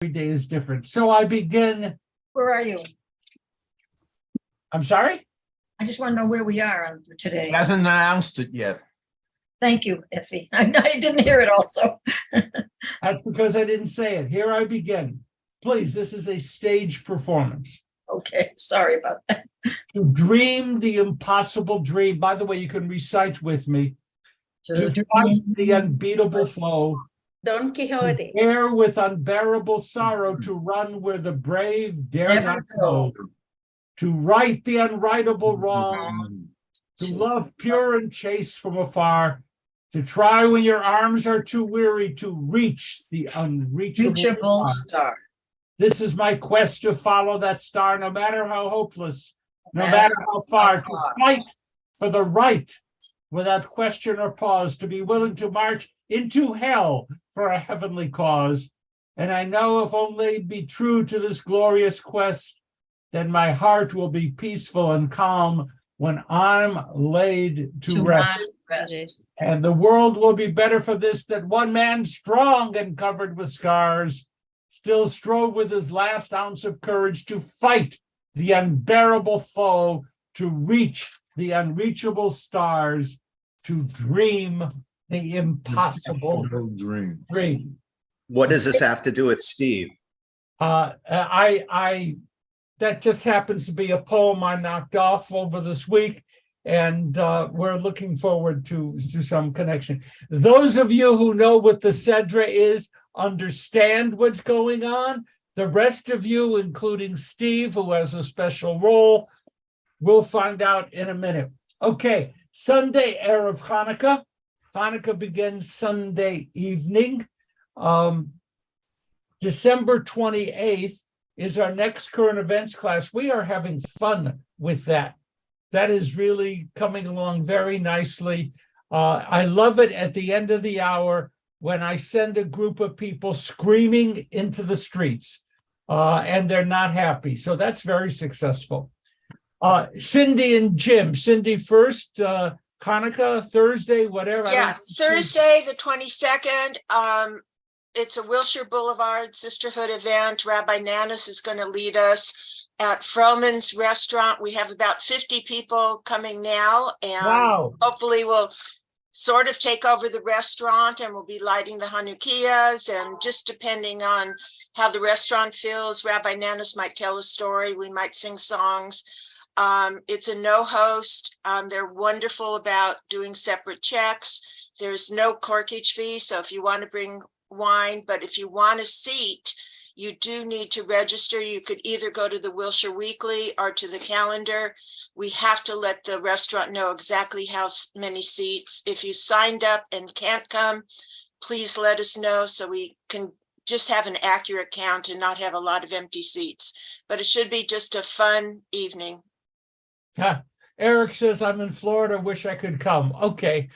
every day is different. So I begin. Where are you? I'm sorry? I just want to know where we are on today. He hasn't announced it yet. Thank you, Effie. I didn't hear it also. That's because I didn't say it. Here I begin. Please, this is a stage performance. Okay, sorry about that. To dream the impossible dream. By the way, you can recite with me. To fight the unbeatable foe. Don Quixote. Bear with unbearable sorrow, to run where the brave dare Never not go. To right the unrightable wrong. To love pure and chaste from afar. To try when your arms are too weary, to reach the unreachable Reachable star. star. This is my quest, to follow that star, no matter how hopeless, no matter how far, to fight for the right without question or pause, to be willing to march into hell for a heavenly cause. And I know if only be true to this glorious quest, then my heart will be peaceful and calm when I'm laid to rest. And the world will be better for this, that one man strong and covered with scars still strove with his last ounce of courage to fight the unbearable foe, to reach the unreachable stars, to dream the impossible dream. What does this have to do with Steve? That just happens to be a poem I knocked off over this week, and we're looking forward to some connection. Those of you who know what the Sedra is, understand what's going on. The rest of you, including Steve, who has a special role, we'll find out in a minute. Okay, Sunday, Erev Hanukkah. Hanukkah begins Sunday evening. December 28th is our next current events class. We are having fun with that. That is really coming along very nicely. I love it at the end of the hour when I send a group of people screaming into the streets and they're not happy. So that's very successful. Cindy and Jim. Cindy first, Hanukkah, Thursday, whatever. Yeah, Thursday, the 22nd. It's a Wilshire Boulevard Sisterhood event. Rabbi Nanas is going to lead us at Froman's restaurant. We have about 50 people coming now, and hopefully we'll sort of take over the restaurant, and we'll be lighting the Hanukkahs, and just depending on how the restaurant feels, Rabbi Nanas might tell a story. We might sing songs. It's a no host. They're wonderful about doing separate checks. There's no corkage fee. So if you want to bring wine, but if you want a seat, you do need to register. You could either go to the Wilshire Weekly or to the calendar. We have to let the restaurant know exactly how many seats. If you signed up and can't come, please let us know so we can just have an accurate count and not have a lot of empty seats. But it should be just a fun evening. Eric says, I'm in Florida, wish I could come. Okay.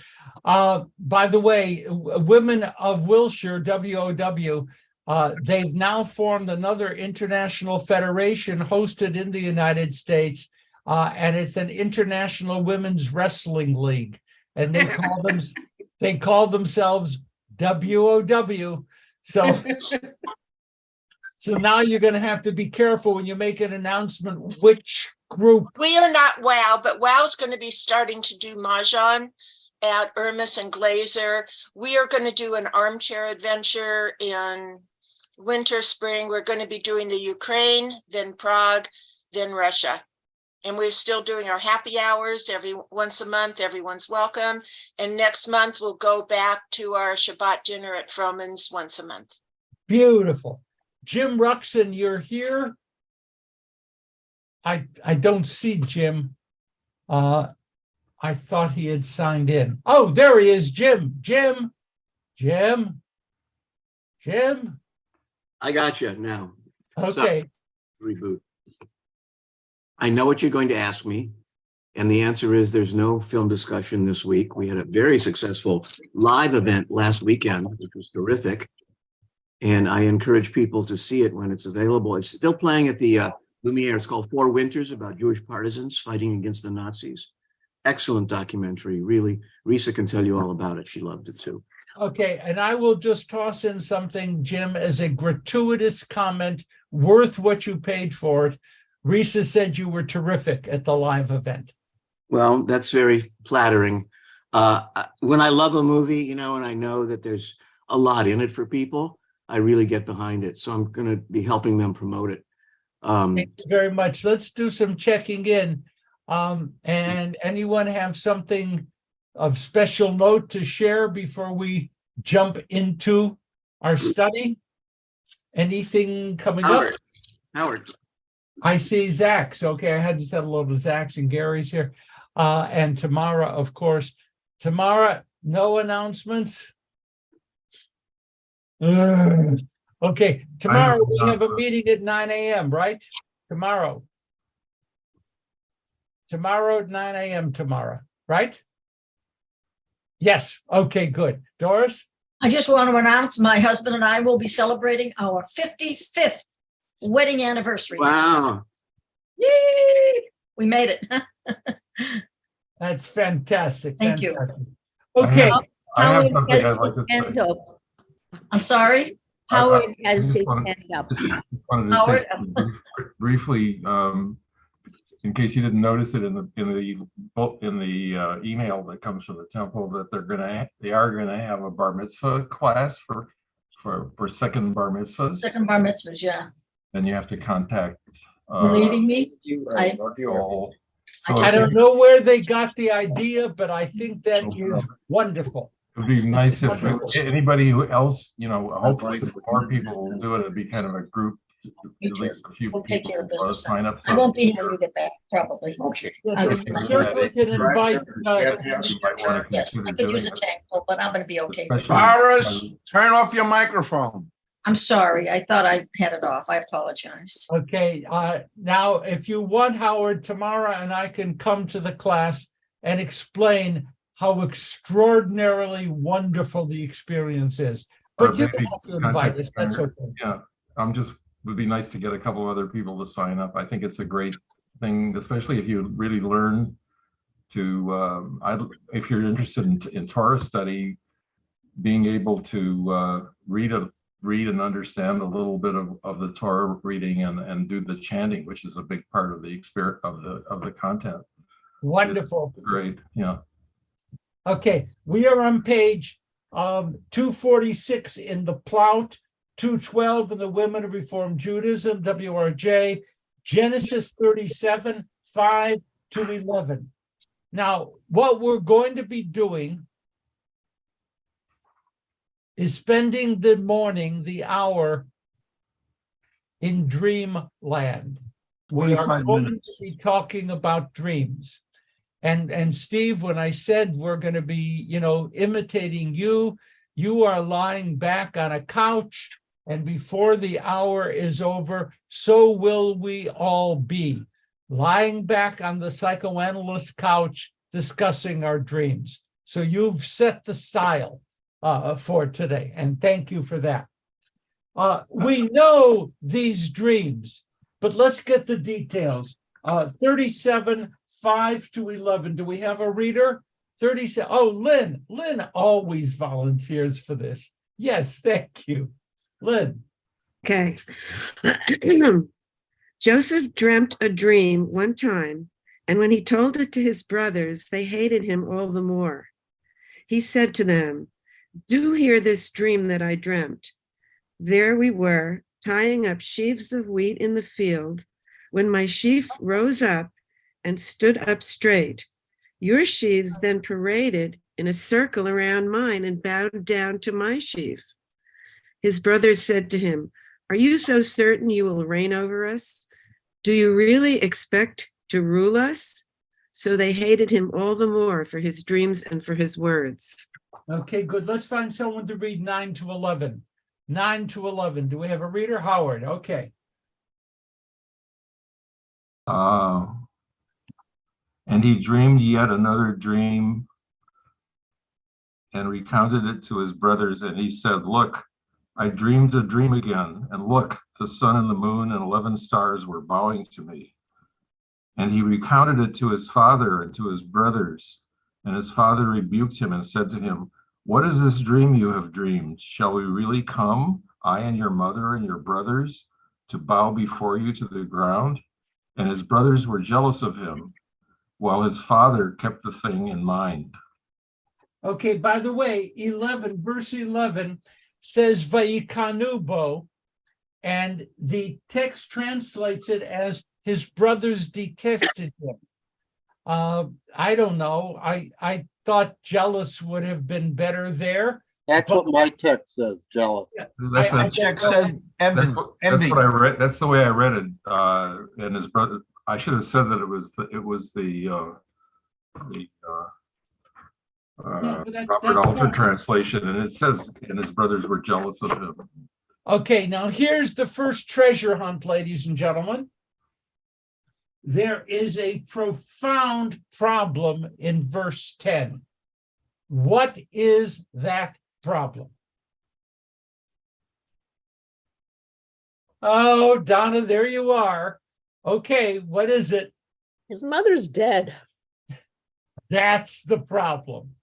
By the way, Women of Wilshire, WOW, they've now formed another international federation hosted in the United States, and it's an International Women's Wrestling League, and they call themselves WOW. So now you're going to have to be careful when you make an announcement which group. We are not WOW, but WOW is going to be starting to do Mahjong at Irmis and Glazer. We are going to do an armchair adventure in winter, spring. We're going to be doing the Ukraine, then Prague, then Russia. And we're still doing our happy hours once a month. Everyone's welcome. And next month, we'll go back to our Shabbat dinner at Froman's once a month. Beautiful. Jim Ruxin, you're here. I don't see Jim. I thought he had signed in. Oh, there he is, Jim. Jim. I got you now. Okay. So, reboot. I know what you're going to ask me. And the answer is there's no film discussion this week. We had a very successful live event last weekend, which was terrific. And I encourage people to see it when it's available. It's still playing at the Lumiere. It's called 4 Winters, about Jewish partisans fighting against the Nazis. Excellent documentary, really. Risa can tell you all about it. She loved it too. Okay, and I will just toss in something, Jim, as a gratuitous comment, worth what you paid for it. Risa said you were terrific at the live event. Well, that's very flattering. When I love a movie, and I know that there's a lot in it for people, I really get behind it. So I'm going to be helping them promote it. Thank you very much. Let's do some checking in. And anyone have something of special note to share before we jump into our study? Anything coming up? Howard. I see Zach's. Okay, I had to say hello to Zach's and Gary's here. And Tamara, of course. Tamara, no announcements? Okay, tomorrow we have a meeting at 9 a.m., right? Tomorrow at 9 a.m. tomorrow, right? Yes, okay, good. Doris? I just want to announce my husband and I will be celebrating our 55th wedding anniversary. Wow. Yay! We made it. That's fantastic. Thank you. Fantastic. Okay, I have Howard something has I'd like his to hand say. up. I'm sorry, Howard I has just his wanted- hand up. wanted to Howard. say something briefly, in case you didn't notice it in the email that comes from the temple, that they are gonna have a bar mitzvah class for second bar mitzvahs, Second bar mitzvahs, yeah. and you have to contact. Believing me? I- Joel. I So I it's- don't know where they got the idea, but I think that is wonderful. It'd be nice if Wonderful. anybody who else, hopefully more people will do it. It'd be kind of a group, Me at too. least a few We'll take people care of will business. sign up. I won't be here when you get back, probably. Okay. I will- Yeah. Certainly can invite, You might want to Yes, I consider could doing use a it. tank, but I'm gonna be okay. Especially- Iris, turn off your microphone. I'm sorry. I thought I had it off. I apologize. okay, now if you want, Howard, Tamara and I can come to the class and explain how extraordinarily wonderful the experience is. But you maybe don't have to invite us, that's contact okay. Yeah, would be nice to get a couple other people to sign up. I think it's a great thing, especially if you really learn to, if you're interested in Torah study, being able to read and understand a little bit of the Torah reading and do the chanting, which is a big part of the experience of the content. Wonderful. Great, yeah. Okay, we are on page 246 in the Plout, 212 in the Women of Reformed Judaism, WRJ, Genesis 37, 5 to 11. Now, what we're going to be doing is spending the morning, the hour in dreamland. We are 25 going minutes. to be talking about dreams. And Steve, when I said we're going to be, imitating you, you are lying back on a couch, and before the hour is over, so will we all be, lying back on the psychoanalyst couch discussing our dreams. So you've set the style for today, and thank you for that. We know these dreams, but let's get the details. 37, 5 to 11. Do we have a reader? 37. Oh, Lynn. Lynn always volunteers for this. Yes, thank you. Lynn. Okay. Joseph dreamt a dream one time, and when he told it to his brothers, they hated him all the more. He said to them, "Do hear this dream that I dreamt. There we were, tying up sheaves of wheat in the field, when my sheaf rose up and stood up straight. Your sheaves then paraded in a circle around mine and bowed down to my sheaf." His brothers said to him, "Are you so certain you will reign over us? Do you really expect to rule us?" So they hated him all the more for his dreams and for his words. Okay, good. Let's find someone to read 9 to 11. 9 to 11. Do we have a reader? Howard. Okay. And he dreamed yet another dream and recounted it to his brothers. And he said, "Look, I dreamed a dream again. And look, the sun and the moon and 11 stars were bowing to me." And he recounted it to his father and to his brothers. And his father rebuked him and said to him, What is this dream you have dreamed? Shall we really come, I and your mother and your brothers, to bow before you to the ground? And his brothers were jealous of him, while his father kept the thing in mind. Okay, by the way, verse 11 says Vayikanubo, and the text translates it as his brothers detested him. I don't know. I thought jealous would have been better there. That's what my text says, jealous. My check said That's envy. what I read. That's the way I read it. And his brother, I should have said that it was the Robert Alter translation, and it says, and his brothers were jealous of him. Okay, now here's the first treasure hunt, ladies and gentlemen. There is a profound problem in verse 10. What is that problem? Oh, Donna, there you are. Okay, what is it? His mother's dead. That's the problem.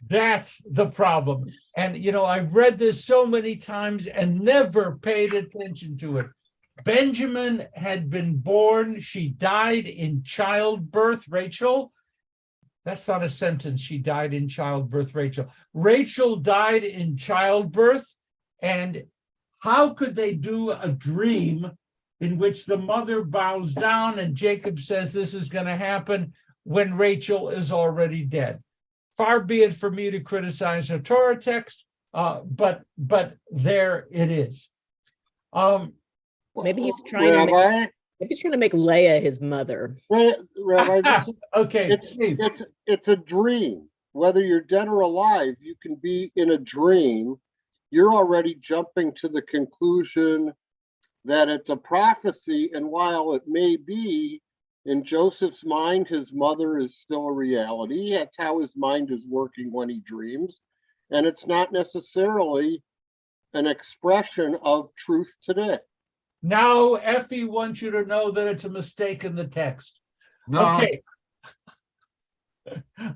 That's the problem. And, you know, I've read this so many times and never paid attention to it. Benjamin had been born. She died in childbirth. Rachel, that's not a sentence. She died in childbirth, Rachel. Rachel died in childbirth. And how could they do a dream in which the mother bows down and Jacob says this is going to happen when Rachel is already dead? Far be it for me to criticize a Torah text, but there it is. Maybe he's trying to make Leah his mother. Rabbi, Okay, it's a dream. Whether you're dead or alive, you can be in a dream. You're already jumping to the conclusion that it's a prophecy, and while it may be, in Joseph's mind, his mother is still a reality. That's how his mind is working when he dreams. And it's not necessarily an expression of truth today. now Effie wants you to know that it's a mistake in the text. No, Okay.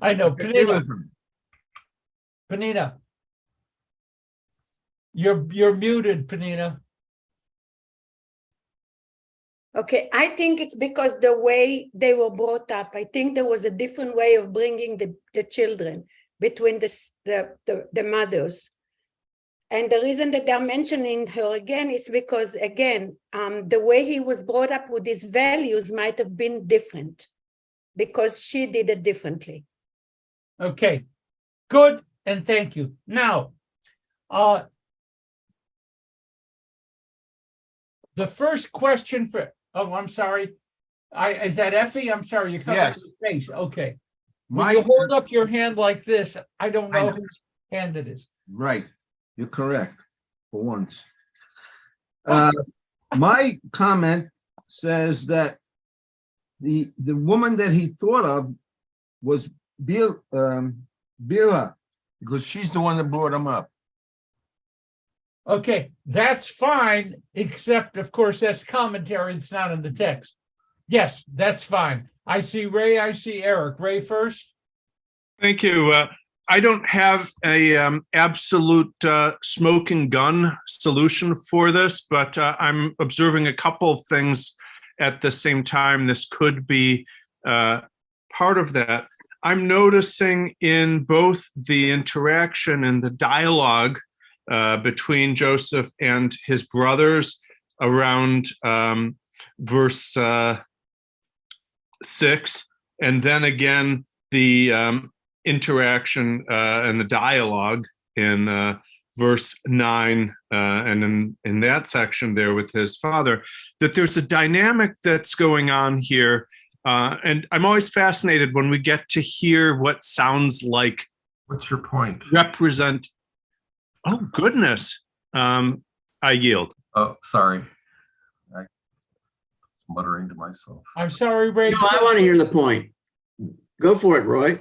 I know. Panina. You're muted, Panina. Okay, I think it's because the way they were brought up. I think there was a different way of bringing the children between the mothers. And the reason that they're mentioning her again is because, again, the way he was brought up with his values might have been different because she did it differently. Okay, good, and thank you. Now, the first question I'm sorry. Is that Effie? I'm sorry, you're covering Yes. your face. Okay. When you hold up your hand like this, I don't know whose hand it is. Right, you're correct for once. My comment says that the woman that he thought of was Bilhah, because she's the one that brought him up. Okay, that's fine, except, of course, that's commentary. It's not in the text. Yes, that's fine. I see Ray, I see Eric. Ray first. Thank you. I don't have a absolute smoking gun solution for this, but I'm observing a couple of things at the same time. This could be part of that. I'm noticing in both the interaction and the dialogue between Joseph and his brothers around verse 6, and then again the interaction and the dialogue in verse 9 and in that section there with his father, that there's a dynamic that's going on here. And I'm always fascinated when we get to hear what sounds like. What's your point? Represent. Oh, goodness. I yield. Oh, sorry. I'm muttering to myself. I'm sorry, Ray. No, I want to hear the point. Go for it, Ray.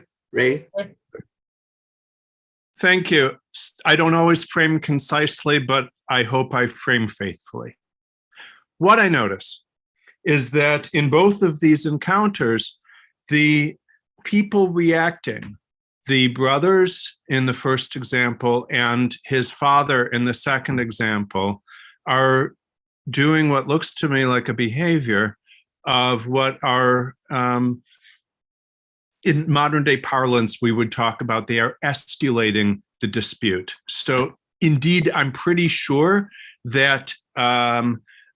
Thank you. I don't always frame concisely, but I hope I frame faithfully. What I notice is that in both of these encounters, the people reacting, the brothers in the first example and his father in the second example are doing what looks to me like a behavior of what are, in modern day parlance, we would talk about, they are escalating the dispute. So indeed, I'm pretty sure that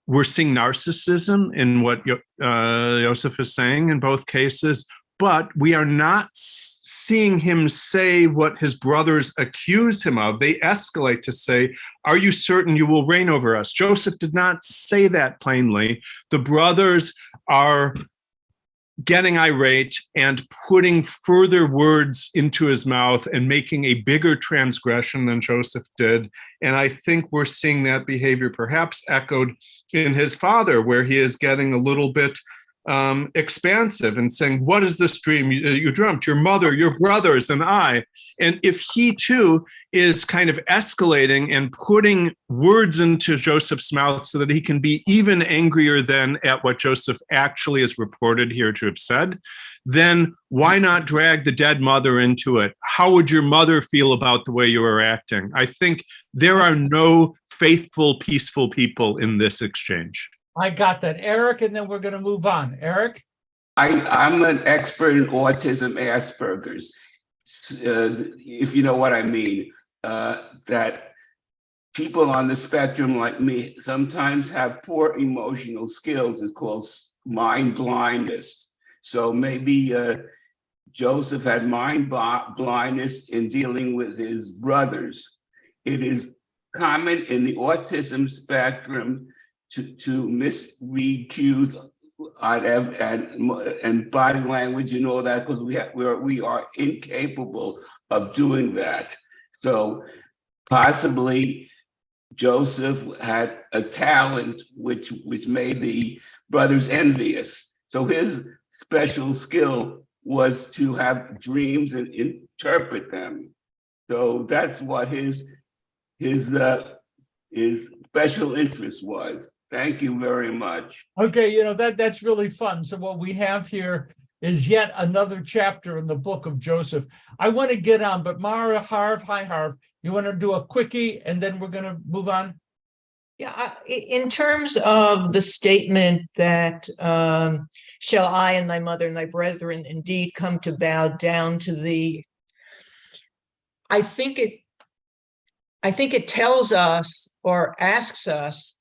we're seeing narcissism in what Joseph is saying in both cases, but we are not seeing him say what his brothers accuse him of. They escalate to say, "Are you certain you will reign over us?" Joseph did not say that plainly. The brothers are getting irate and putting further words into his mouth and making a bigger transgression than Joseph did. And I think we're seeing that behavior perhaps echoed in his father, where he is getting a little bit expansive and saying, "What is this dream you dreamt? Your mother, your brothers, and I." And if he too is kind of escalating and putting words into Joseph's mouth so that he can be even angrier than at what Joseph actually is reported here to have said, then why not drag the dead mother into it? How would your mother feel about the way you are acting? I think there are no faithful, peaceful people in this exchange. I got that, Eric, and then we're going to move on. Eric? I'm an expert in autism, Asperger's, if you know what I mean, that people on the spectrum like me sometimes have poor emotional skills. It's called mind blindness. So maybe Joseph had mind blindness in dealing with his brothers. It is common in the autism spectrum to misread cues and body language and all that, because we are incapable of doing that. So possibly Joseph had a talent which made the brothers envious. So his special skill was to have dreams and interpret them. So that's what his special interest was. Thank you very much. Okay, that's really fun. So what we have here is yet another chapter in the book of Joseph. I want to get on, but Mara, Harv, hi Harv, you want to do a quickie and then we're going to move on? Yeah, in terms of the statement that shall I and thy mother and thy brethren indeed come to bow down to thee, I think it tells us or asks us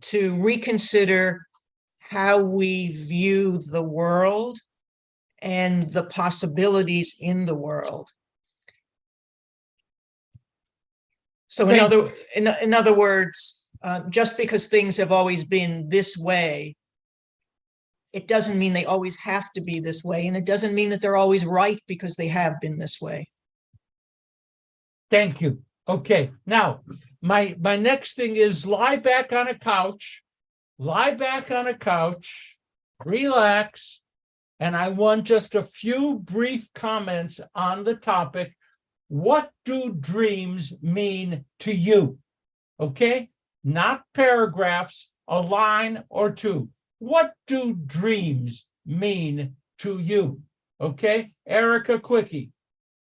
to reconsider how we view the world and the possibilities in the world. So in other words, just because things have always been this way, it doesn't mean they always have to be this way, and it doesn't mean that they're always right because they have been this way. Thank you. Okay, now my next thing is lie back on a couch, relax, and I want just a few brief comments on the topic. What do dreams mean to you? Okay, not paragraphs, a line or two. What do dreams mean to you? Okay, Erica, quickie.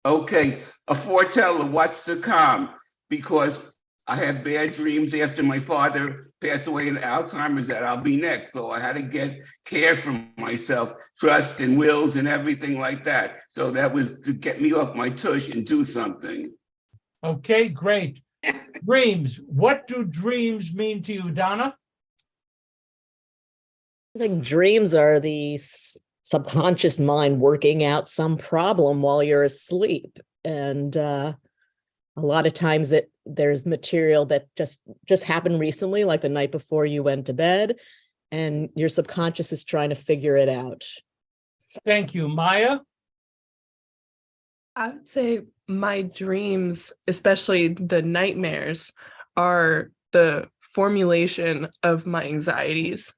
Okay, a foreteller, what's to come? Because I had bad dreams after my father passed away in Alzheimer's that I'll be next. So I had to get care for myself, trust and wills and everything like that. So that was to get me off my tush and do something. Okay, great. Dreams. What do dreams mean to you, Donna? I think dreams are the subconscious mind working out some problem while you're asleep. And a lot of times there's material that just happened recently, like the night before you went to bed, and your subconscious is trying to figure it out. Thank you. Maya? I would say my dreams, especially the nightmares, are the formulation of my anxieties.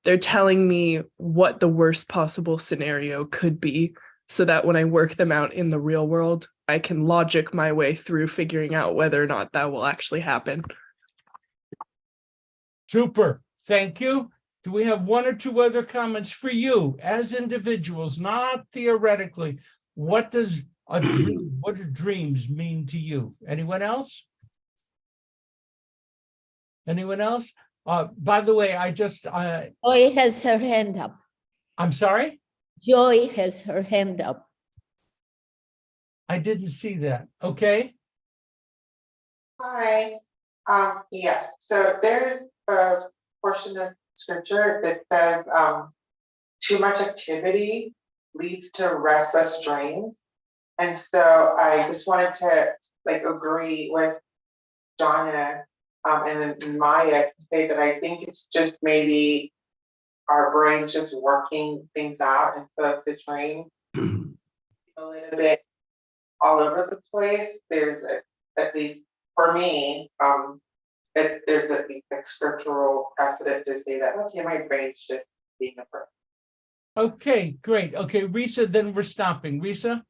They're telling me what the worst possible scenario could be, so that when I work them out in the real world, I can logic my way through figuring out whether or not that will actually happen. Super. Thank you. Do we have one or two other comments for you as individuals, not theoretically? What does a dream? What do dreams mean to you? Anyone else? Anyone else? By the way, Joy has her hand up. I'm sorry? Joy has her hand up. I didn't see that. Okay. Hi. Yes. So there's a portion of scripture that says too much activity leads to restless dreams. And so I just wanted to agree with Donna and then Maya to say that I think it's just maybe our brains just working things out. And so if the dreams a little bit all over the place, there's at least for me, there's at least scriptural precedent to say that, okay, my brain's just being a brain. Okay, great. Okay, Risa, then we're stopping. Risa?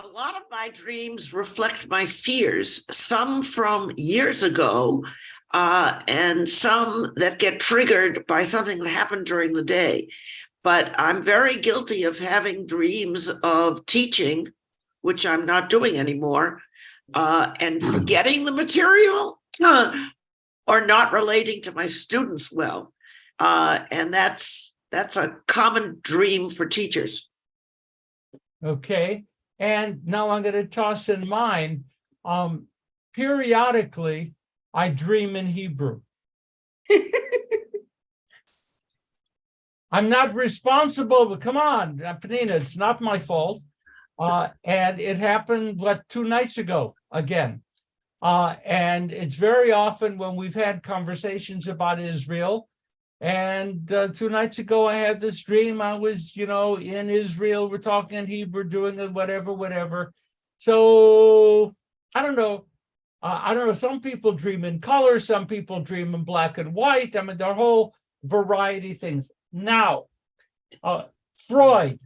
A lot of my dreams reflect my fears, some from years ago, and some that get triggered by something that happened during the day. But I'm very guilty of having dreams of teaching, which I'm not doing anymore, and forgetting the material or not relating to my students well. And that's a common dream for teachers. Okay. And now I'm going to toss in mine. Periodically, I dream in Hebrew. I'm not responsible, but come on, Panina, it's not my fault. And it happened, 2 nights ago again. And it's very often when we've had conversations about Israel. And 2 nights ago, I had this dream. I was, in Israel. We're talking in Hebrew, doing it, whatever. So I don't know. Some people dream in color. Some people dream in black and white. I mean, there are a whole variety of things. Now, Freud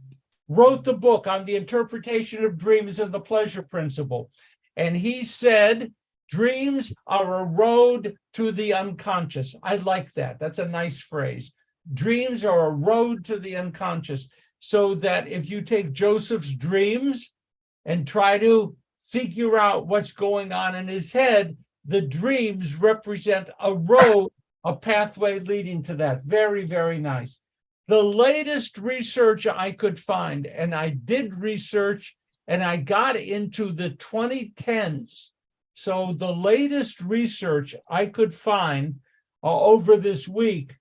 wrote the book on the interpretation of dreams and the pleasure principle. And he said, dreams are a road to the unconscious. I like that. That's a nice phrase. Dreams are a road to the unconscious. So that if you take Joseph's dreams and try to figure out what's going on in his head, the dreams represent a road, a pathway leading to that. Very, very nice. The latest research I could find, and I did research and I got into the 2010s. So the latest research I could find over this week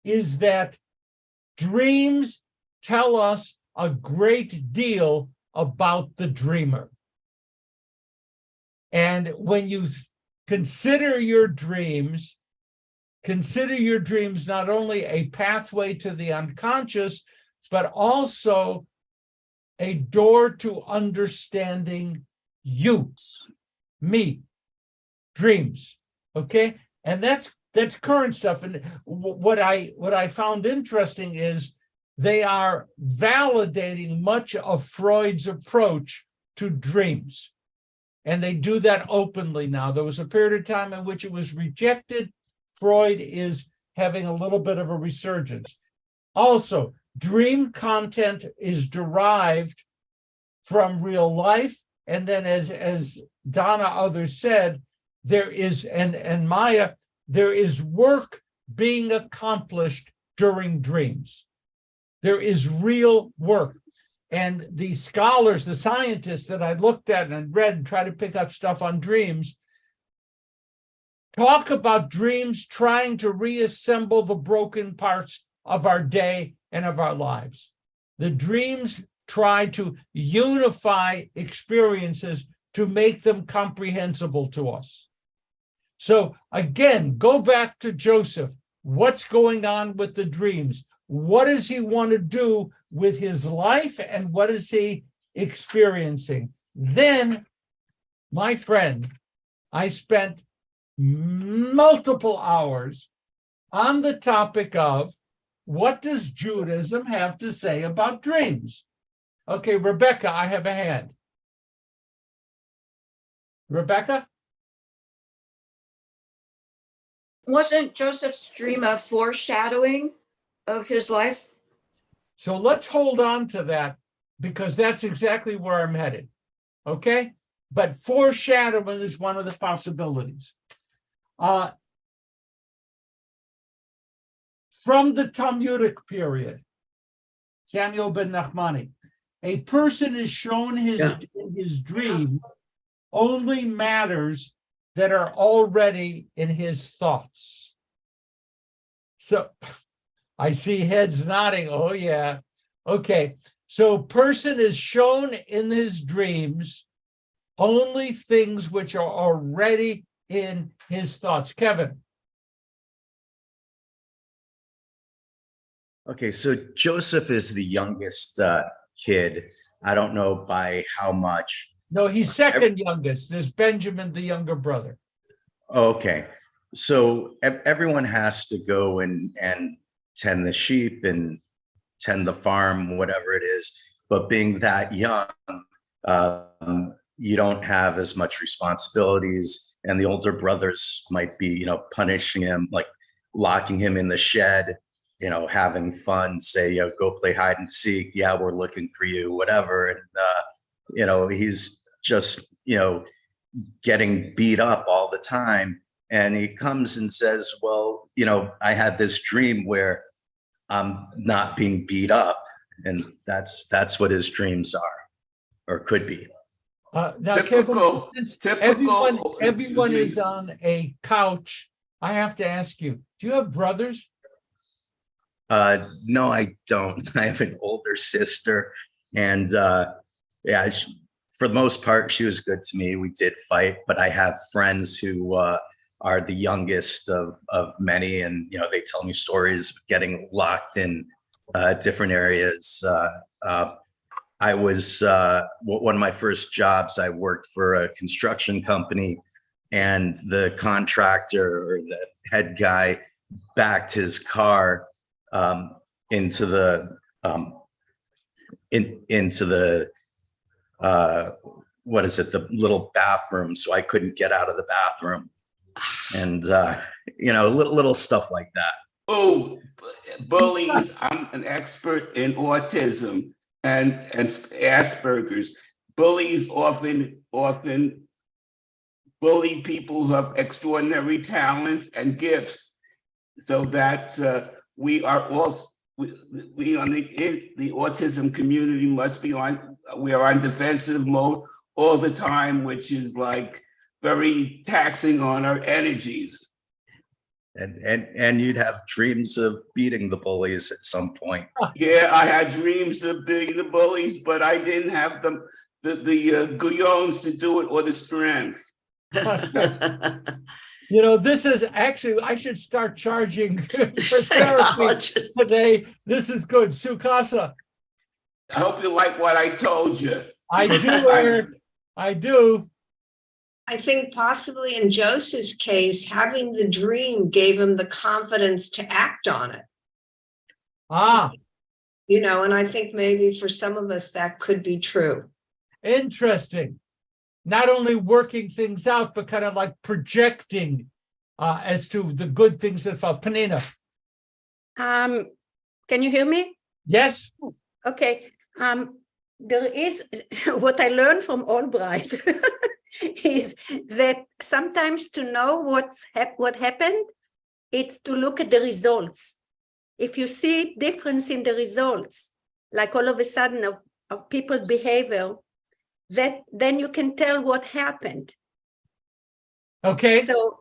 is that dreams tell us a great deal about the dreamer. And when you consider your dreams not only a pathway to the unconscious, but also a door to understanding you. Me, dreams, okay? And that's current stuff. And what I found interesting is they are validating much of Freud's approach to dreams. And they do that openly now. There was a period of time in which it was rejected. Freud is having a little bit of a resurgence. Also, dream content is derived from real life. And then as Donna, others said, there is, and Maya, there is work being accomplished during dreams. There is real work. And the scholars, the scientists that I looked at and read and tried to pick up stuff on dreams, talk about dreams trying to reassemble the broken parts of our day and of our lives. The dreams try to unify experiences to make them comprehensible to us. So again, go back to Joseph. What's going on with the dreams? What does he want to do with his life and what is he experiencing? Then, my friend, I spent multiple hours on the topic of what does Judaism have to say about dreams? Okay, Rebecca, I have a hand. Rebecca? Wasn't Joseph's dream a foreshadowing of his life? So let's hold on to that because that's exactly where I'm headed. Okay? But foreshadowing is one of the possibilities. From the Talmudic period, Samuel ben Nachmani, a person is shown his dreams only matters that are already in his thoughts. So I see heads nodding. Oh, yeah. Okay. So person is shown in his dreams only things which are already in his thoughts. Kevin. Okay, so Joseph is the youngest kid. I don't know by how much. No, he's second youngest. There's Benjamin, the younger brother. Okay, so everyone has to go and tend the sheep and tend the farm, whatever it is. But being that young, you don't have as much responsibilities, and the older brothers might be, punishing him, like locking him in the shed, having fun, say, go play hide and seek. Yeah, we're looking for you, whatever. And, he's just, getting beat up all the time. And he comes and says, well, I had this dream where I'm not being beat up. And that's what his dreams are, or could be. Now, Typical, Kevin, since typical. everyone is on a couch, I have to ask you, do you have brothers? No, I don't. I have an older sister, and for the most part, she was good to me. We did fight, but I have friends who are the youngest of many, and they tell me stories of getting locked in different areas. I was one of my first jobs. I worked for a construction company, and the contractor or the head guy backed his car into the what is it, the little bathroom, so I couldn't get out of the bathroom, and little stuff like that. Oh, bullies! I'm an expert in autism and Asperger's. Bullies often bully people who have extraordinary talents and gifts, so that we are all we on the autism community must be we are on defensive mode all the time, which is like very taxing on our energies. And you'd have dreams of beating the bullies at some point. Yeah, I had dreams of beating the bullies, but I didn't have the guyons to do it or the strength. This is actually, I should start charging for therapy today. This is good. Sukasa. I hope you like what I told you. I do, Eric. I do. I think possibly in Joseph's case, having the dream gave him the confidence to act on it. And I think maybe for some of us that could be true. Interesting. Not only working things out, but kind of like projecting as to the good things that felt. Panina. Can you hear me? Yes. Okay. There is what I learned from Albright is that sometimes to know what happened, it's to look at the results. If you see difference in the results, like all of a sudden of people's behavior, then you can tell what happened. Okay. So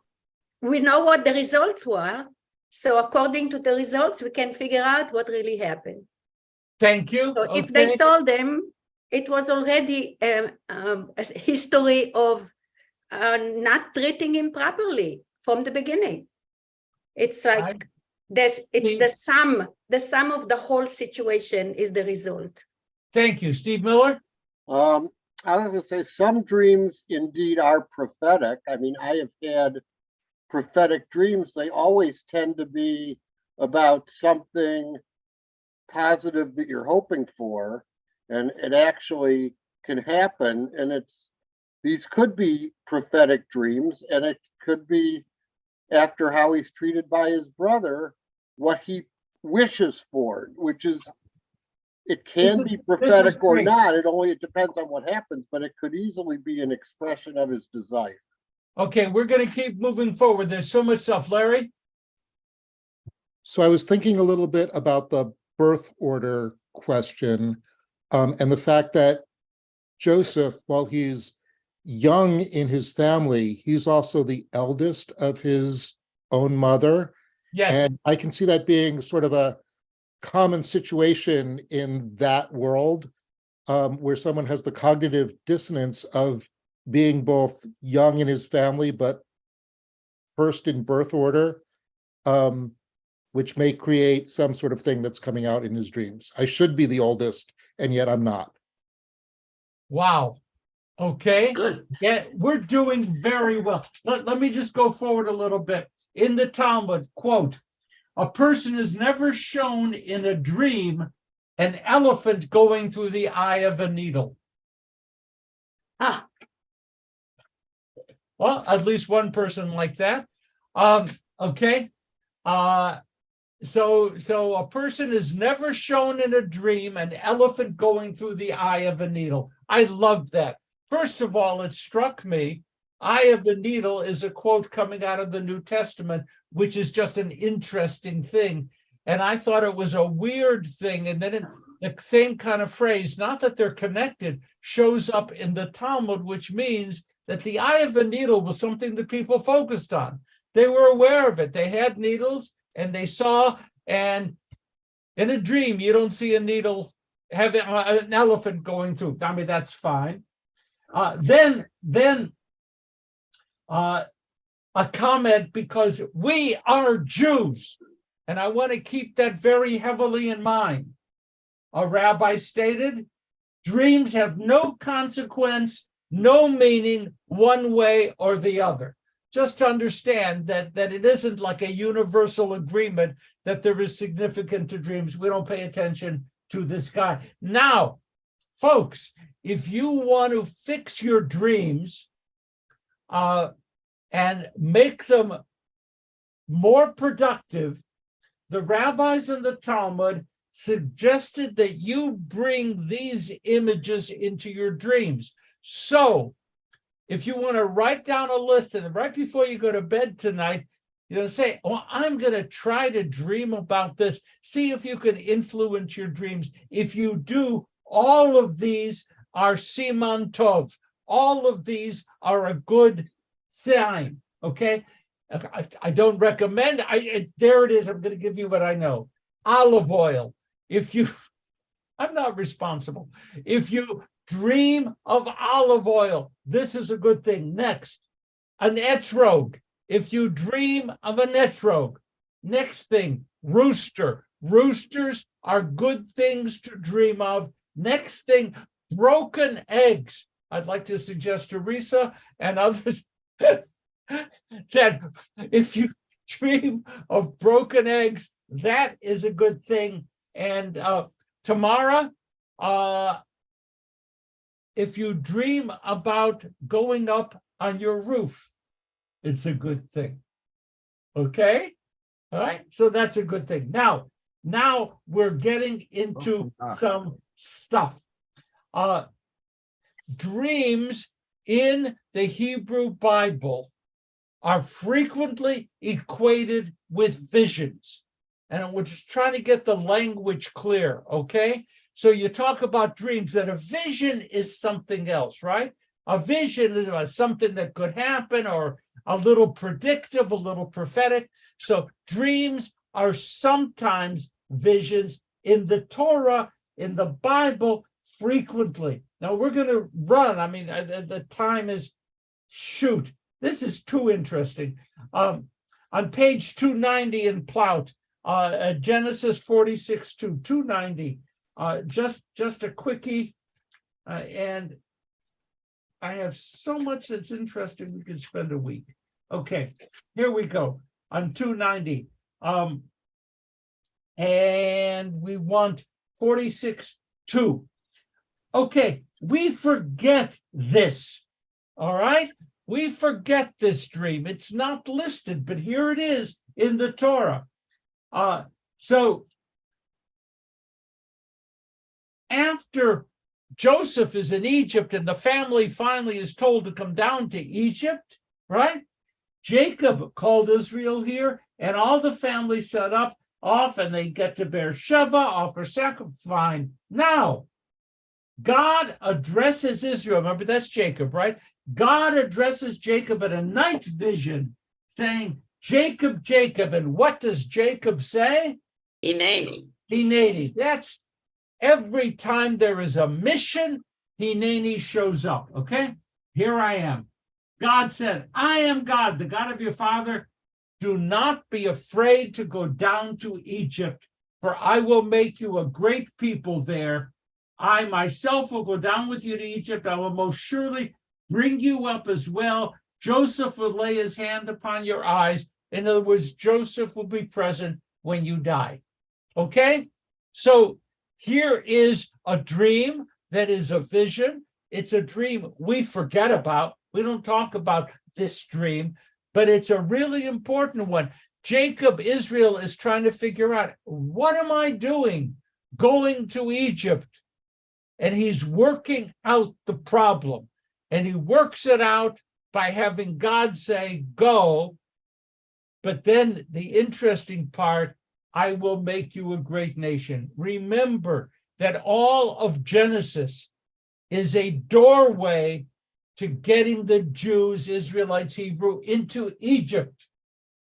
we know what the results were. So according to the results, we can figure out what really happened. Thank you. So if they saw them, it was already a history of not treating him properly from the beginning. It's like the sum of the whole situation is the result. Thank you. Steve Miller? I was going to say some dreams indeed are prophetic. I mean, I have had prophetic dreams. They always tend to be about something positive that you're hoping for, and it actually can happen. And these could be prophetic dreams, and it could be after how he's treated by his brother, what he wishes for, which is it can This is- be this is prophetic or great. not. It depends on what happens, but it could easily be an expression of his desire. Okay, we're going to keep moving forward. There's so much stuff. Larry? So I was thinking a little bit about the birth order question, and the fact that Joseph, while he's young in his family, he's also the eldest of his own mother. Yes. And I can see that being sort of a common situation in that world, where someone has the cognitive dissonance of being both young in his family, but first in birth order, which may create some sort of thing that's coming out in his dreams. I should be the oldest, and yet I'm not. Wow. Okay. Good. Yeah, we're doing very well. Let me just go forward a little bit. In the Talmud, quote, a person is never shown in a dream an elephant going through the eye of a needle. Ah. Well, at least one person like that. Okay. So a person is never shown in a dream an elephant going through the eye of a needle. I love that. First of all, it struck me, eye of the needle is a quote coming out of the New Testament, which is just an interesting thing. And I thought it was a weird thing. And then the same kind of phrase, not that they're connected, shows up in the Talmud, which means that the eye of a needle was something that people focused on. They were aware of it. They had needles and they saw, and in a dream, you don't see a needle having an elephant going through. I mean, that's fine. Then a comment, because we are Jews, and I want to keep that very heavily in mind. A rabbi stated, dreams have no consequence, no meaning one way or the other. Just to understand that it isn't like a universal agreement that there is significant to dreams. We don't pay attention to this guy. Now, folks, if you want to fix your dreams and make them more productive, the rabbis in the Talmud suggested that you bring these images into your dreams. So if you want to write down a list, and right before you go to bed tonight, say, well, I'm going to try to dream about this. See if you can influence your dreams. If you do, all of these are siman tov. All of these are a good sign, okay? I don't recommend, there it is, I'm going to give you what I know. Olive oil. I'm not responsible. If you dream of olive oil, this is a good thing. Next, an etrog. If you dream of an etrog. Next thing, rooster. Roosters are good things to dream of. Next thing, broken eggs. I'd like to suggest Teresa and others that if you dream of broken eggs, that is a good thing. And Tamara, if you dream about going up on your roof, it's a good thing. Okay? All right? So that's a good thing. Now we're getting into some stuff. Dreams in the Hebrew Bible are frequently equated with visions. And we're just trying to get the language clear, okay? So you talk about dreams, that a vision is something else, right? A vision is something that could happen, or a little predictive, a little prophetic. So dreams are sometimes visions in the Torah, in the Bible, frequently. Now we're going to run. I mean, the time is, shoot, this is too interesting. On page 290 in Plout, Genesis 46 to 290, just a quickie, and I have so much that's interesting. We could spend a week. Okay, here we go on 290, and we want 46:2. Okay, we forget this. All right, we forget this dream. It's not listed, but here it is in the Torah. So after Joseph is in Egypt and the family finally is told to come down to Egypt, right? Jacob called Israel here, and all the family set up off, and they get to Beersheba, offer sacrifice. Now, God addresses Israel. Remember, that's Jacob, right? God addresses Jacob in a night vision, saying, Jacob, Jacob. And what does Jacob say? Hineni. Hineni. That's every time there is a mission, Hineni shows up, okay? Here I am. God said, I am God, the God of your father. Do not be afraid to go down to Egypt, for I will make you a great people there. I myself will go down with you to Egypt. I will most surely bring you up as well. Joseph will lay his hand upon your eyes. In other words, Joseph will be present when you die. Okay? So here is a dream that is a vision. It's a dream we forget about. We don't talk about this dream, but it's a really important one. Jacob, Israel, is trying to figure out, what am I doing going to Egypt? And he's working out the problem. And he works it out by having God say, go. But then the interesting part, I will make you a great nation. Remember that all of Genesis is a doorway to getting the Jews, Israelites, Hebrew, into Egypt.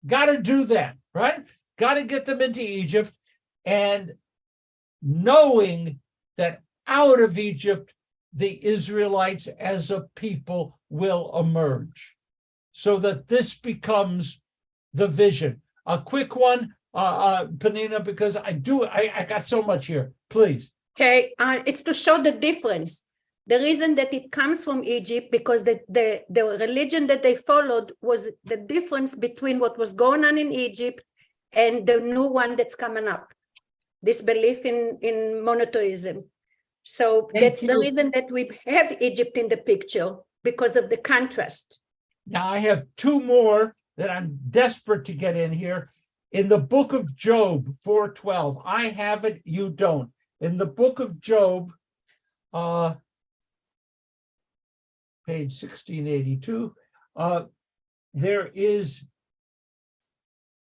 Got to do that, right? Got to get them into Egypt, and knowing that out of Egypt, the Israelites as a people will emerge, so that this becomes the vision. A quick one, Penina, because I got so much here. Please. Okay, it's to show the difference. The reason that it comes from Egypt, because the religion that they followed was the difference between what was going on in Egypt and the new one that's coming up, this belief in monotheism. So that's the reason that we have Egypt in the picture, because of the contrast. Now I have two more that I'm desperate to get in here. In the book of Job 4:12, I have it, you don't. In the book of Job, page 1682, there is,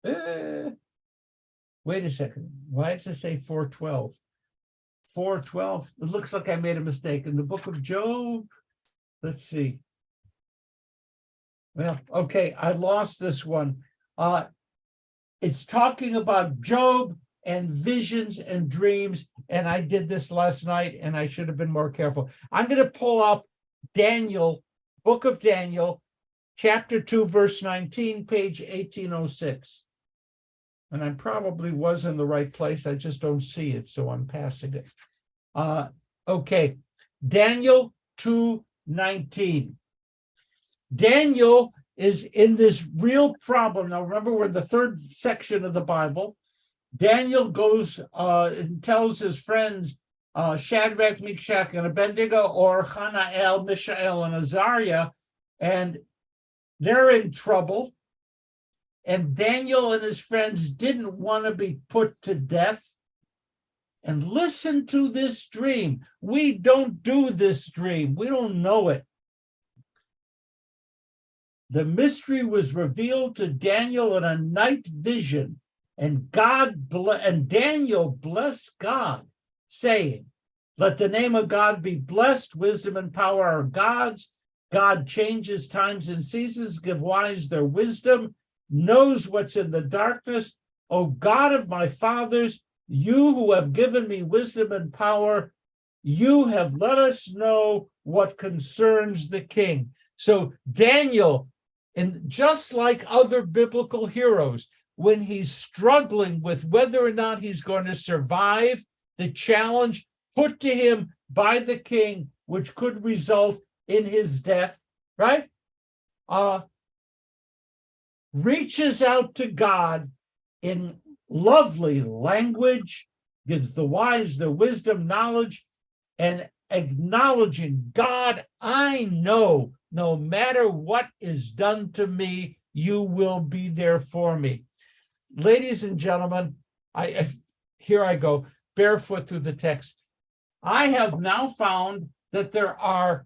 wait a second, why does it say 4:12? 4:12, it looks like I made a mistake. In the book of Job, let's see. Well, okay, I lost this one. It's talking about Job and visions and dreams, and I did this last night, and I should have been more careful. I'm going to pull up Daniel, book of Daniel, chapter 2, verse 19, page 1806. And I probably was in the right place. I just don't see it, so I'm passing it. Okay, Daniel 2:19. Daniel is in this real problem. Now, remember, we're in the third section of the Bible. Daniel goes and tells his friends, Shadrach, Meshach, and Abednego, or Hanael, Mishael, and Azariah, and they're in trouble. And Daniel and his friends didn't want to be put to death. And listen to this dream. We don't do this dream. We don't know it. The mystery was revealed to Daniel in a night vision, and Daniel blessed God, saying, let the name of God be blessed. Wisdom and power are God's. God changes times and seasons, give wise their wisdom, knows what's in the darkness. O God of my fathers, you who have given me wisdom and power, you have let us know what concerns the king. So Daniel, and just like other biblical heroes, when he's struggling with whether or not he's going to survive the challenge put to him by the king, which could result in his death, right? Reaches out to God in lovely language, gives the wise the wisdom, knowledge, and acknowledging, God, I know no matter what is done to me, you will be there for me. Ladies and gentlemen, here I go, barefoot through the text. I have now found that there are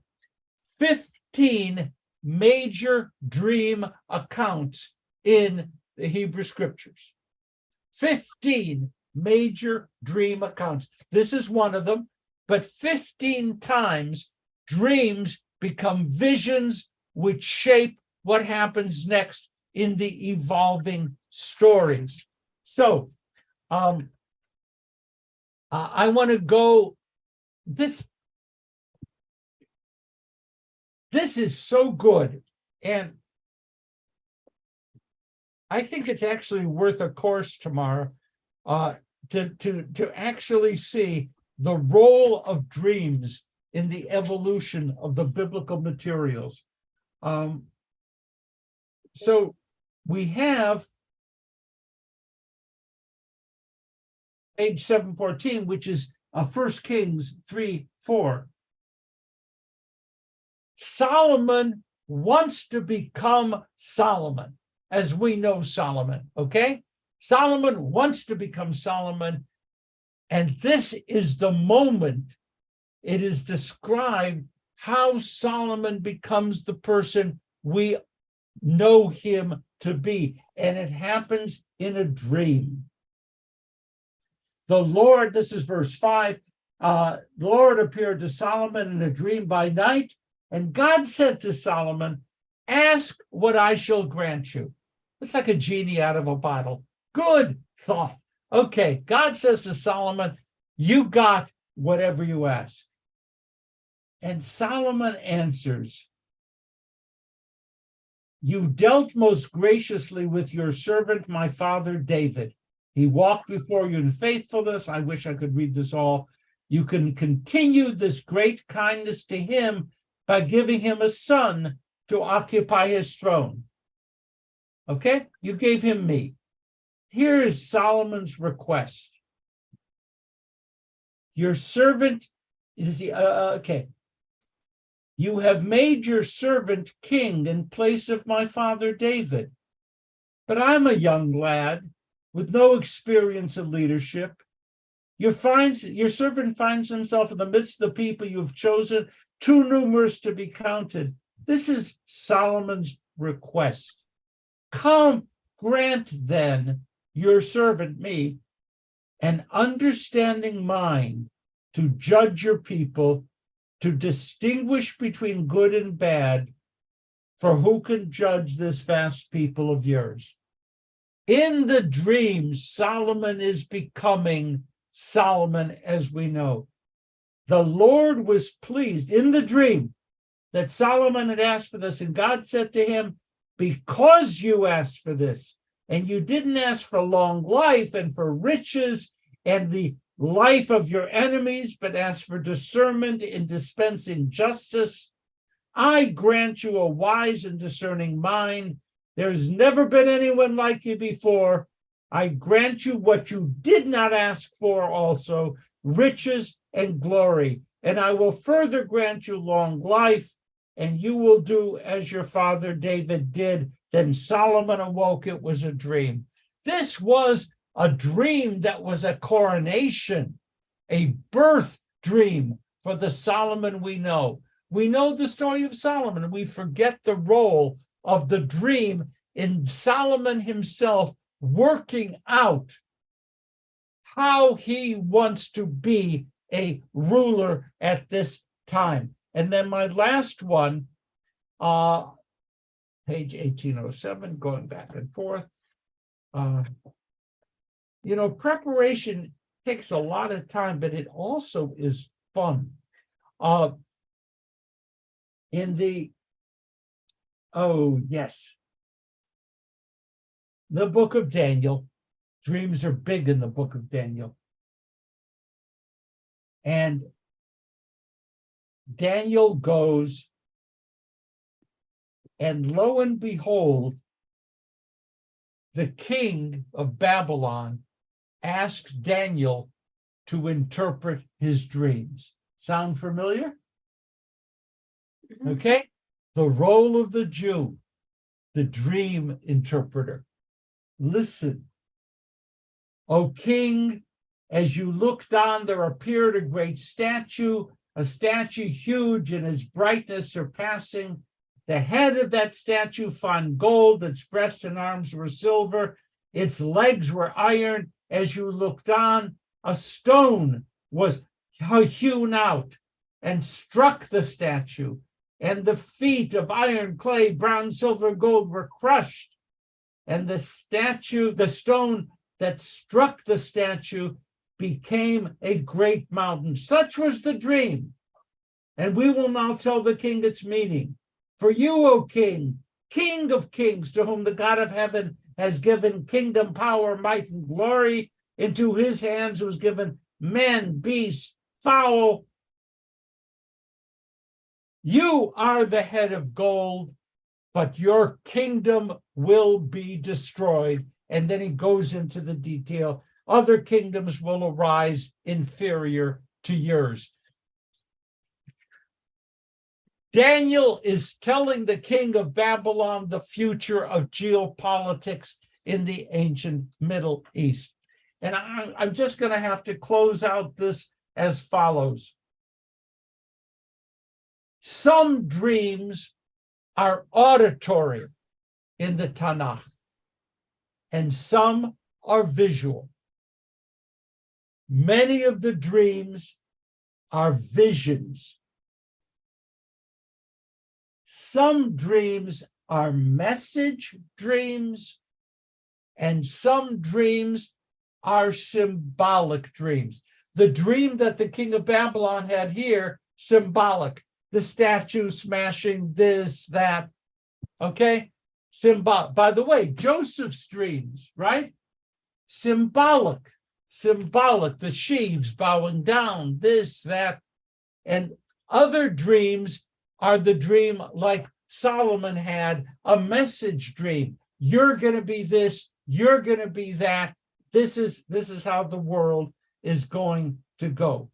15 major dream accounts in the Hebrew scriptures. 15 major dream accounts. This is one of them, but 15 times dreams become visions which shape what happens next in the evolving stories. So I want to go, this is so good. And I think it's actually worth a course tomorrow to actually see the role of dreams in the evolution of the biblical materials. So we have page 714, which is 1 Kings 3:4. Solomon wants to become Solomon, as we know Solomon, okay? Solomon wants to become Solomon, and this is the moment it is described how Solomon becomes the person we know him to be, and it happens in a dream. The Lord, this is verse 5, the Lord appeared to Solomon in a dream by night, and God said to Solomon, ask what I shall grant you. It's like a genie out of a bottle. Good thought. Okay, God says to Solomon, you got whatever you ask. And Solomon answers, you dealt most graciously with your servant, my father David. He walked before you in faithfulness. I wish I could read this all. You can continue this great kindness to him by giving him a son to occupy his throne. Okay, you gave him me. Here is Solomon's request. Your servant is okay. You have made your servant king in place of my father David. But I'm a young lad with no experience in leadership. Your servant finds himself in the midst of the people you've chosen, too numerous to be counted. This is Solomon's request. Come, grant then your servant me an understanding mind to judge your people, to distinguish between good and bad, for who can judge this vast people of yours? In the dream, Solomon is becoming Solomon as we know. The Lord was pleased in the dream that Solomon had asked for this, and God said to him, because you asked for this, and you didn't ask for long life and for riches and the life of your enemies, but asked for discernment in dispensing justice, I grant you a wise and discerning mind. There's never been anyone like you before. I grant you what you did not ask for also, riches and glory. And I will further grant you long life, and you will do as your father David did. Then Solomon awoke. It was a dream. This was a dream that was a coronation, a birth dream for the Solomon we know. We know the story of Solomon. We forget the role of the dream in Solomon himself working out how he wants to be a ruler at this time. And then my last one, page 1807, going back and forth. Preparation takes a lot of time, but it also is fun. The book of Daniel. Dreams are big in the book of Daniel. And Daniel goes, and lo and behold, the king of Babylon asks Daniel to interpret his dreams. Sound familiar? Okay. The role of the Jew, the dream interpreter. Listen, O king As you looked on, there appeared a great statue, a statue huge in its brightness surpassing. The head of that statue fine gold, its breast and arms were silver, its legs were iron. As you looked on, a stone was hewn out and struck the statue, and the feet of iron, clay, bronze, silver, gold were crushed. And the stone that struck the statue became a great mountain. Such was the dream. And we will now tell the king its meaning. For you, O king, king of kings, to whom the God of heaven has given kingdom, power, might, and glory, into his hands was given men, beasts, fowl. You are the head of gold, but your kingdom will be destroyed. And then he goes into the detail. Other kingdoms will arise inferior to yours. Daniel is telling the king of Babylon the future of geopolitics in the ancient Middle East. And I'm just going to have to close out this as follows. Some dreams are auditory in the Tanakh, and some are visual. Many of the dreams are visions. Some dreams are message dreams, and some dreams are symbolic dreams. The dream that the king of Babylon had here, symbolic. The statue smashing this, that, okay? Symbolic. By the way, Joseph's dreams, right? Symbolic. The sheaves bowing down, this, that. And other dreams are the dream like Solomon had, a message dream. You're going to be this, you're going to be that. This is how the world is going to go.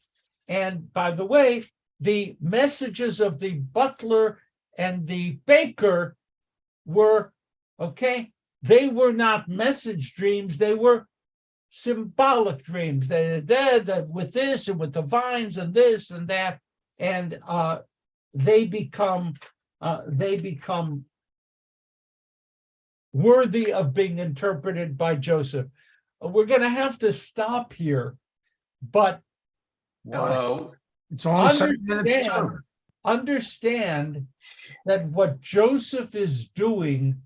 And by the way, the messages of the butler and the baker were, okay, they were not message dreams, they were symbolic dreams. They with this and with the vines and this and that, and they become worthy of being interpreted by Joseph. We're going to have to stop here, but it's only 7 minutes too. Understand that what Joseph is doing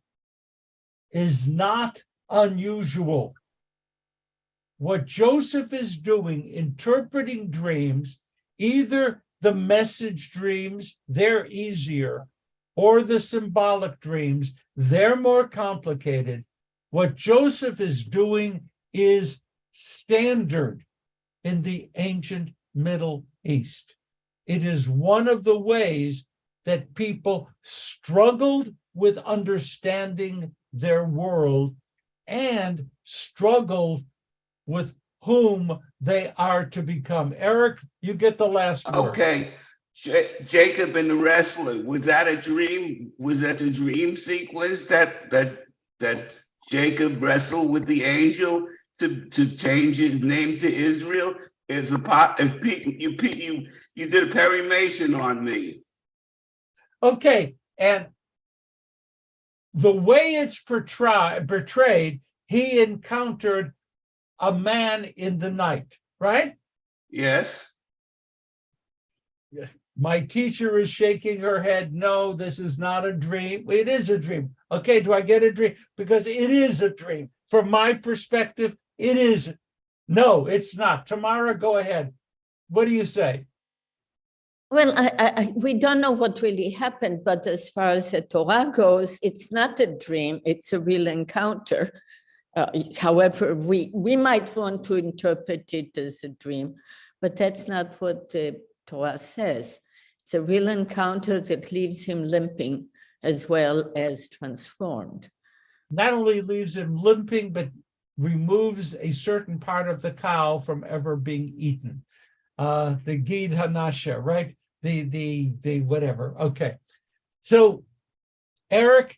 is not unusual. What Joseph is doing, interpreting dreams, either the message dreams, they're easier, or the symbolic dreams, they're more complicated. What Joseph is doing is standard in the ancient Middle East. It is one of the ways that people struggled with understanding their world and struggled with whom they are to become. Eric, you get the last word. Okay. Jacob and the wrestler, was that a dream? Was that the dream sequence that Jacob wrestled with the angel to change his name to Israel? You did a Perry Mason on me. Okay, and the way it's portrayed, he encountered a man in the night, right? Yes. My teacher is shaking her head. No, this is not a dream. It is a dream. Okay, do I get a dream? Because it is a dream. From my perspective, it is. No, it's not. Tamara, go ahead. What do you say? Well, we don't know what really happened, but as far as the Torah goes, it's not a dream, it's a real encounter. However, we might want to interpret it as a dream, but that's not what the Torah says. It's a real encounter that leaves him limping as well as transformed. Not only leaves him limping, but removes a certain part of the cow from ever being eaten. The Gid Hanasha, right? The whatever. Okay. So, Eric,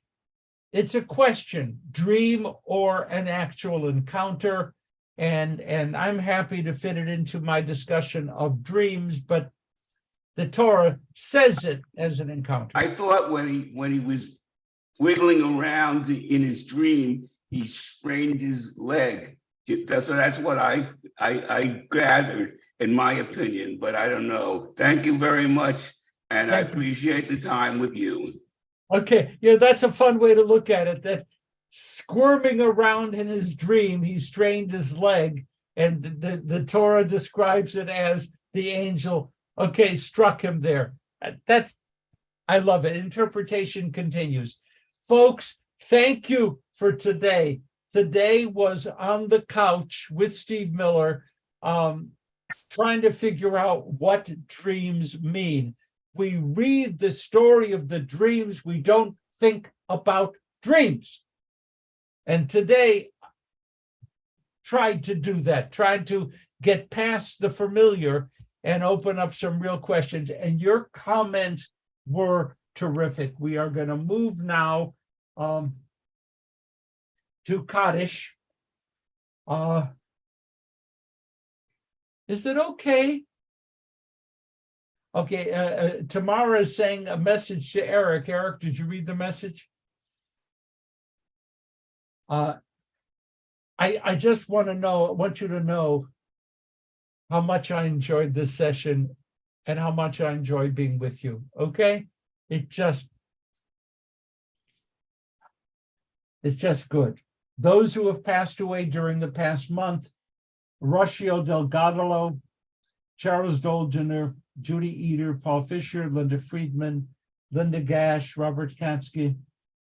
it's a question, dream or an actual encounter. and I'm happy to fit it into my discussion of dreams, but the Torah says it as an encounter. I thought when he was wiggling around in his dream, he sprained his leg. That's what I gathered, in my opinion, but I don't know. Thank you very much, and I appreciate the time with you. Okay, yeah, that's a fun way to look at it, that squirming around in his dream, he strained his leg, and the Torah describes it as the angel, struck him there. I love it. Interpretation continues. Folks, thank you for today. Today was on the couch with Steve Miller, trying to figure out what dreams mean. We read the story of the dreams. We don't think about dreams. And today, tried to do that, tried to get past the familiar and open up some real questions. And your comments were terrific. We are going to move now to Kaddish. Is it okay? Okay, Tamara is saying a message to Eric. Eric, did you read the message? I just want you to know how much I enjoyed this session and how much I enjoyed being with you, okay? It's just good. Those who have passed away during the past month, Rocio Delgado, Charles Dolgener, Judy Eder, Paul Fisher, Linda Friedman, Linda Gash, Robert Katsky,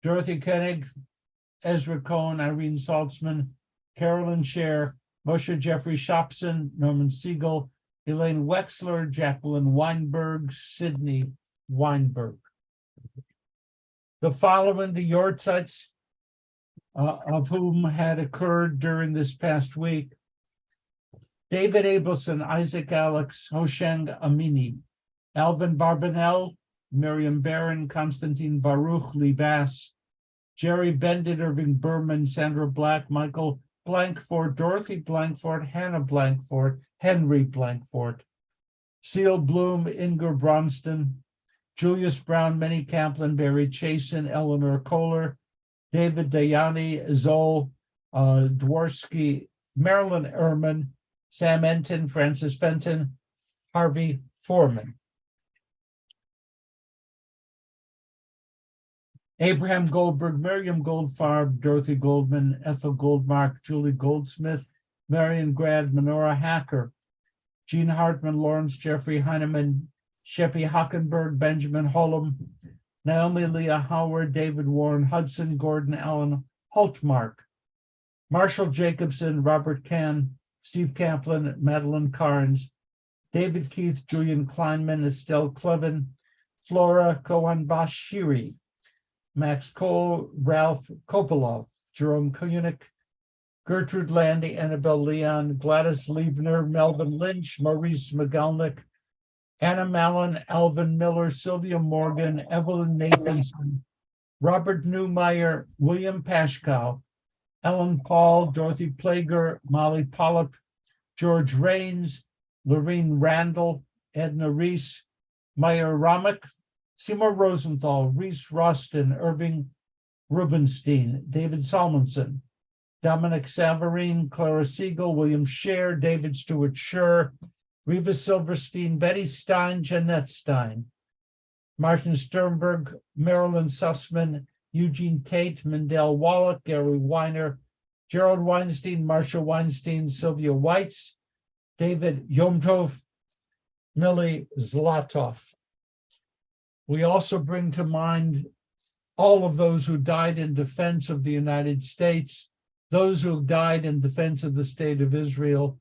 Dorothy Koenig, Ezra Cohen, Irene Saltzman, Carolyn Scher, Moshe Jeffrey Shopson, Norman Siegel, Elaine Wexler, Jacqueline Weinberg, Sydney Weinberg. The following, the Yortzeits, of whom had occurred during this past week: David Abelson, Isaac Alex, Hosheng Amini, Alvin Barbanel, Miriam Barron, Constantine Baruch, Lee Bass, Jerry Bendit, Irving Berman, Sandra Black, Michael Blankfort, Dorothy Blankfort, Hannah Blankfort, Henry Blankfort, Seal Bloom, Inger Bronston, Julius Brown, Minnie Kaplan, Barry Chasen, Eleanor Kohler, David Dayani, Zoe Dworsky, Marilyn Ehrman, Sam Enton, Francis Fenton, Harvey Foreman. Abraham Goldberg, Miriam Goldfarb, Dorothy Goldman, Ethel Goldmark, Julie Goldsmith, Marion Grad, Menorah Hacker, Jean Hartman, Lawrence Jeffrey Heineman, Sheppy Hockenberg, Benjamin Holm, Naomi Leah Howard, David Warren Hudson, Gordon Allen Holtmark, Marshall Jacobson, Robert Kahn, Steve Kaplan, Madeline Carnes, David Keith, Julian Kleinman, Estelle Clevin, Flora Kohan-Bashiri, Max Cole, Ralph Kopolov, Jerome Koenig, Gertrude Landy, Annabelle Leon, Gladys Liebner, Melvin Lynch, Maurice McGalnick, Anna Mallon, Alvin Miller, Sylvia Morgan, Evelyn Nathanson, Robert Newmeyer, William Pashkow, Ellen Paul, Dorothy Plager, Molly Pollock, George Rains, Lorene Randall, Edna Reese, Meyer Ramick, Seymour Rosenthal, Reese Rustin, Irving Rubenstein, David Salmonson, Dominic Savarine, Clara Siegel, William Scher, David Stewart Scher, Reva Silverstein, Betty Stein, Jeanette Stein, Martin Sternberg, Marilyn Sussman, Eugene Tate, Mindell Wallach, Gary Weiner, Gerald Weinstein, Marsha Weinstein, Sylvia Weitz, David Yomtov, Millie Zlatov. We also bring to mind all of those who died in defense of the United States, those who died in defense of the state of Israel,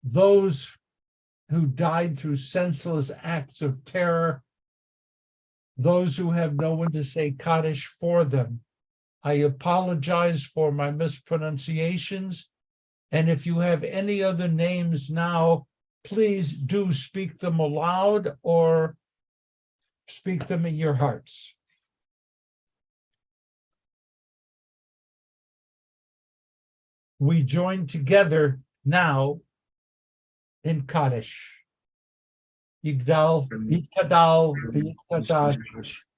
those who died through senseless acts of terror, those who have no one to say Kaddish for them. I apologize for my mispronunciations, and if you have any other names now, please do speak them aloud or speak them in your hearts. We join together now in Kaddish. Yigdal, Yitkadal, Yitkadash,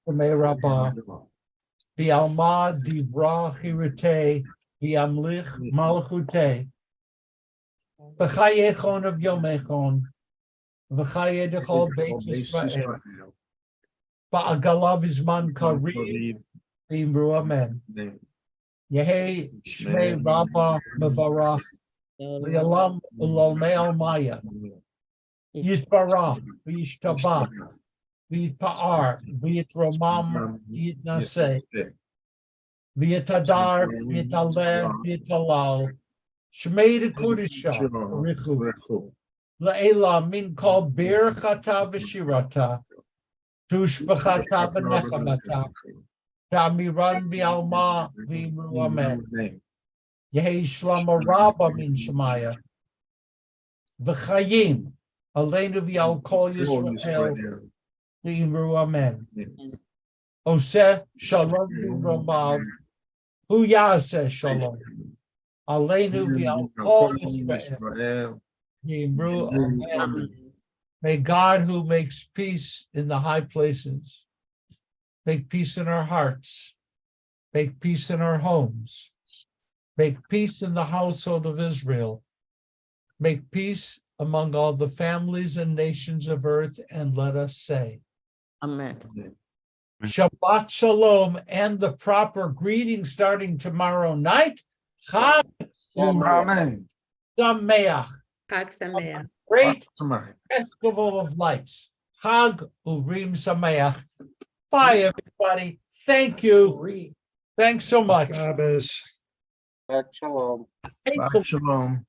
Shemei Rabbah, Bialma Divra Hirute, Biamlich Malchute, V'chayechon of Yomechon, V'chayedechol Beit Yisrael, Ba'agalav Izman Karev, V'imru Amen. Yehei Shmei Rabbah Mevarach, V'yalam Ulalmei Almaya, Yisbarach, V'yishtabach, V'yitpa'ar, V'yitromam, V'yitnaseh, V'yitadar, V'yitaleh, V'yitalal, Shmei Kudisha, Richu, La'ela min kol birchata v'shirata, tushbachata v'nechamata, ta'miran bi'alma v'imru amen. Yehi shlama rabba min shemaya, v'chayim, aleinu v'al kol Yisrael, v'imru amen. Oseh shalom v'romav, hu yaseh shalom, aleinu v'al kol Yisrael, Amen. May God, who makes peace in the high places, make peace in our hearts, make peace in our homes, make peace in the household of Israel, make peace among all the families and nations of earth, and let us say, Amen. Shabbat Shalom, and the proper greeting starting tomorrow night. Chag Amen. Sameach. Chag Sameach. Great festival of lights. Chag Urim Sameach. Bye, everybody. Thank you. Thanks so much. Shalom. Thanks a- Shalom.